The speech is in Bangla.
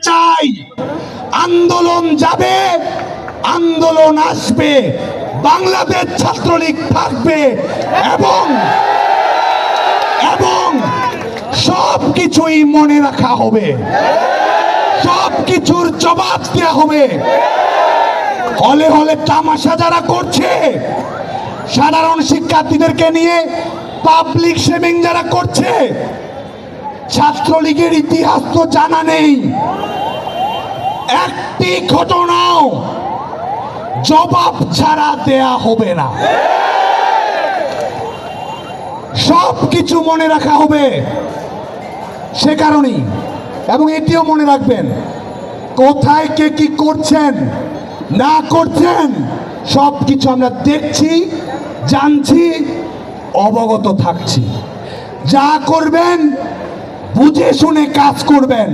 চাই আন্দোলন যাবে, আন্দোলন আসবে, বাংলাদেশ ছাত্রলীগ থাকবে এবং এবং সবকিছুই মনে রাখা হবে, সবকিছুর জবাব দেওয়া হবে। হলে হলে তামাশা যারা করছে, সাধারণ শিক্ষার্থীদেরকে নিয়ে পাবলিক শেমিং যারা করছে, ছাত্রলীগের ইতিহাস তো জানা নেই। একটি ঘটনাও জবাব ছাড়া দেয়া হবে না, সবকিছু মনে রাখা হবে। সে কারণেই এবং এটিও মনে রাখবেন, কোথায় কে কি করছেন না করছেন সবকিছু আমরা দেখছি, জানছি, অবগত থাকছি। যা করবেন বুঝে শুনে কাজ করবেন।